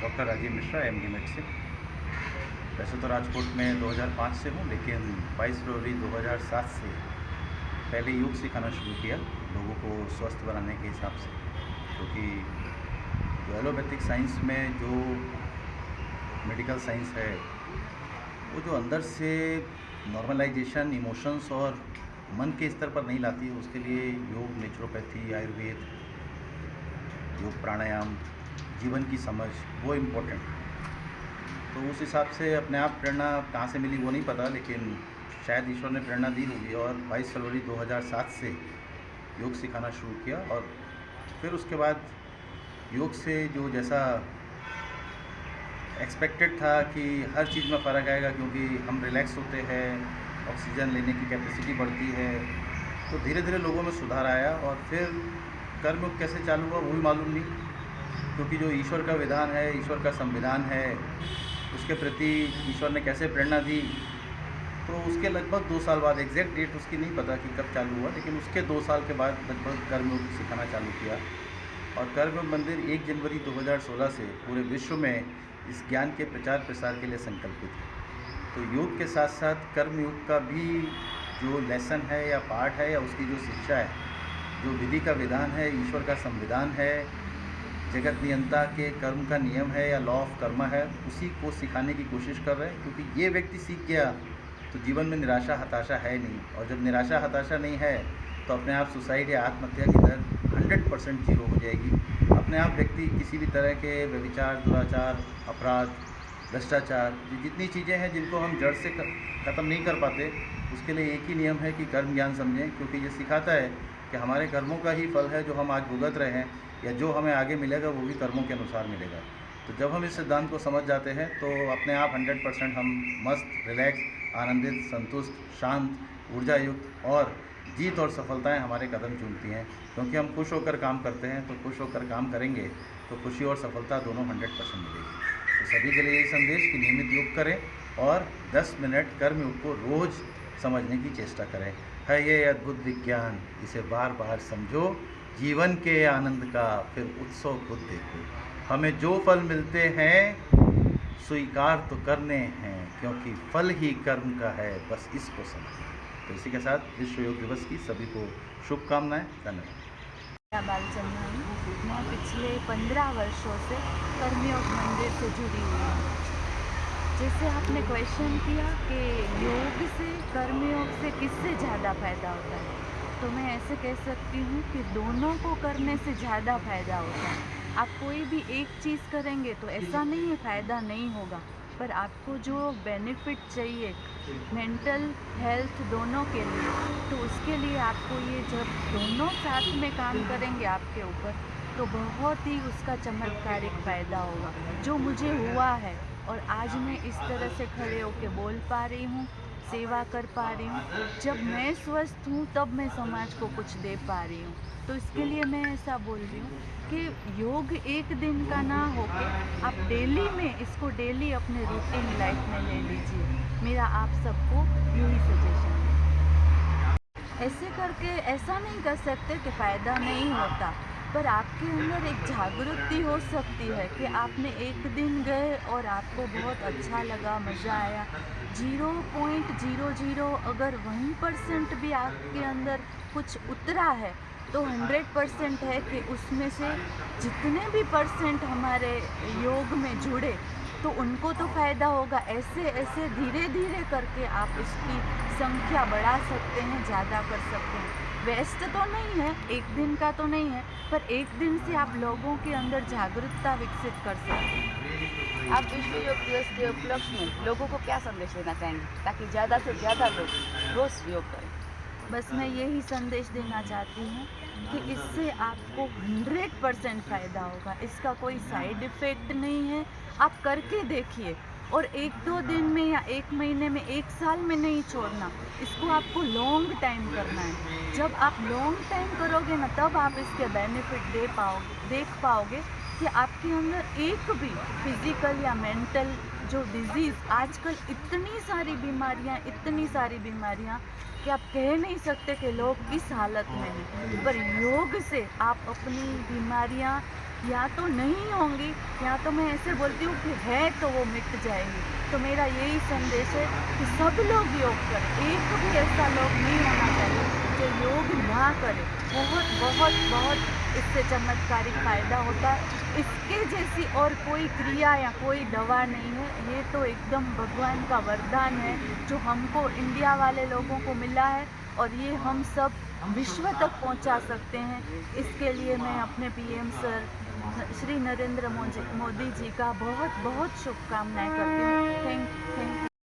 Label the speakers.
Speaker 1: Doctor Rajeev Mishra MD medicine. वैसे तो राजकोट में 2005 से हूँ, लेकिन 22 फरवरी 2007 से पहले योग सिखाना शुरू किया लोगों को स्वस्थ बनाने के हिसाब से। क्योंकि जो एलोपैथिक साइंस में जो मेडिकल साइंस है, वो जो अंदर से नॉर्मलाइजेशन इमोशंस और मन के स्तर पर नहीं लाती है, उसके लिए योग, नेचुरोपैथी, आयुर्वेद, योग, प्राणायाम, जीवन की समझ, वो इम्पोर्टेंट। तो उस हिसाब से अपने आप प्रेरणा कहाँ से मिली वो नहीं पता, लेकिन शायद ईश्वर ने प्रेरणा दी होगी और 22 फरवरी 2007 से योग सिखाना शुरू किया। और फिर उसके बाद योग से जो जैसा एक्सपेक्टेड था कि हर चीज़ में फ़र्क आएगा, क्योंकि हम रिलैक्स होते हैं, ऑक्सीजन लेने की कैपेसिटी बढ़ती है, तो धीरे धीरे लोगों में सुधार आया। और फिर कर्मयोग कैसे चालू हुआ वो भी मालूम नहीं, क्योंकि जो ईश्वर का विधान है, ईश्वर का संविधान है, उसके प्रति ईश्वर ने कैसे प्रेरणा दी। तो उसके लगभग 2 साल बाद, एग्जैक्ट डेट उसकी नहीं पता कि कब चालू हुआ, लेकिन उसके 2 साल के बाद लगभग कर्मयोग सिखाना चालू किया। और कर्मयोग मंदिर 1 जनवरी 2016 से पूरे विश्व में इस ज्ञान के प्रचार प्रसार के लिए संकल्पित है। तो योग के साथ साथ कर्मयोग का भी जो लेसन है या पाठ है या उसकी जो शिक्षा है, जो विधि का विधान है, ईश्वर का संविधान है, जगत नियंता के कर्म का नियम है या लॉ ऑफ कर्मा है, उसी को सिखाने की कोशिश कर रहे हैं। क्योंकि ये व्यक्ति सीख गया तो जीवन में निराशा हताशा है नहीं, और जब निराशा हताशा नहीं है तो अपने आप सुसाइड या आत्महत्या की दर 100% जीरो हो जाएगी। अपने आप व्यक्ति किसी भी तरह के व्यभिचार, दुराचार, अपराध, भ्रष्टाचार, जितनी चीज़ें हैं जिनको हम जड़ से ख़त्म नहीं कर पाते, उसके लिए एक ही नियम है कि कर्म ज्ञान समझें। क्योंकि ये सिखाता है कि हमारे कर्मों का ही फल है जो हम आज भुगत रहे हैं, या जो हमें आगे मिलेगा वो भी कर्मों के अनुसार मिलेगा। तो जब हम इस सिद्धांत को समझ जाते हैं तो अपने आप 100% हम मस्त, रिलैक्स, आनंदित, संतुष्ट, शांत, ऊर्जा युक्त, और जीत और सफलताएं हमारे कदम चूमती हैं। क्योंकि हम खुश होकर काम करते हैं, तो खुश होकर काम करेंगे तो खुशी और सफलता दोनों 100% मिलेगी। तो सभी के लिए यही संदेश कि नियमित योग करें और 10 मिनट कर्मयोग को रोज़ समझने की चेष्टा करें। है ये अद्भुत विज्ञान, इसे बार बार समझो, जीवन के आनंद का फिर उत्सव खुद देखो। हमें जो फल मिलते हैं स्वीकार तो करने हैं, क्योंकि फल ही कर्म का है, बस इसको समझो। तो इसी के साथ विश्व योग दिवस की सभी को शुभकामनाएं। धन्यवाद।
Speaker 2: बालचंद्र, मैं पिछले 15 वर्षों से कर्मयोग मंदिर से जुड़ी हुई हूँ। जैसे आपने क्वेश्चन किया कि योग से, कर्मयोग से किससे ज़्यादा फ़ायदा होता है, तो मैं ऐसे कह सकती हूँ कि दोनों को करने से ज़्यादा फ़ायदा होता है। आप कोई भी एक चीज़ करेंगे तो ऐसा नहीं है फ़ायदा नहीं होगा, पर आपको जो बेनिफिट चाहिए मेंटल हेल्थ दोनों के लिए, तो उसके लिए आपको ये जब दोनों साथ में काम करेंगे आपके ऊपर, तो बहुत ही उसका चमत्कारिक फ़ायदा होगा, जो मुझे हुआ है। और आज मैं इस तरह से खड़े होकर बोल पा रही हूँ, सेवा कर पा रही हूँ। जब मैं स्वस्थ हूँ तब मैं समाज को कुछ दे पा रही हूँ। तो इसके लिए मैं ऐसा बोल रही हूँ कि योग एक दिन का ना होके आप डेली में इसको डेली अपने रूटीन लाइफ में ले लीजिए। मेरा आप सबको यही सजेशन है। ऐसे करके ऐसा नहीं कर सकते कि फ़ायदा नहीं होता, पर आपके अंदर एक जागृति हो सकती है कि आपने एक दिन गए और आपको बहुत अच्छा लगा, मज़ा आया। 0.00 अगर 1% भी आपके अंदर कुछ उतरा है, तो 100% है कि उसमें से जितने भी परसेंट हमारे योग में जुड़े तो उनको तो फ़ायदा होगा। ऐसे ऐसे धीरे धीरे करके आप इसकी संख्या बढ़ा सकते हैं, ज़्यादा कर सकते हैं। वेस्ट तो नहीं है, एक दिन का तो नहीं है, पर एक दिन से आप लोगों के अंदर जागरूकता विकसित कर सकते हैं।
Speaker 3: आप विश्व योग दिवस के उपलक्ष्य में लोगों को क्या संदेश देना चाहेंगे, ताकि ज़्यादा से ज़्यादा लोग रोज़ योग करें?
Speaker 2: बस मैं यही संदेश देना चाहती हूँ कि इससे आपको 100% फ़ायदा होगा। इसका कोई साइड इफ़ेक्ट नहीं है। आप करके देखिए, और 1-2 दिन में या 1 महीने में, 1 साल में नहीं छोड़ना। इसको आपको लॉन्ग टाइम करना है। जब आप लॉन्ग टाइम करोगे ना, तब आप इसके बेनिफिट देख पाओगे कि आपके अंदर एक भी फिज़िकल या मेंटल जो डिज़ीज़, आजकल इतनी सारी बीमारियां कि आप कह नहीं सकते कि लोग किस हालत में हैं, पर योग से आप अपनी बीमारियां या तो नहीं होंगी, या तो मैं ऐसे बोलती हूँ कि है तो वो मिट जाएगी। तो मेरा यही संदेश है कि सब लोग योग करें, एक भी ऐसा लोग नहीं होना चाहिए जो योग ना करे। बहुत बहुत बहुत इससे चमत्कारिक फ़ायदा होता है। इसके जैसी और कोई क्रिया या कोई दवा नहीं है, ये तो एकदम भगवान का वरदान है जो हमको इंडिया वाले लोगों को मिला है, और ये हम सब विश्व तक पहुंचा सकते हैं। इसके लिए मैं अपने पीएम सर श्री नरेंद्र मोदी जी का बहुत बहुत शुभकामनाएं करती हूँ। Thank you.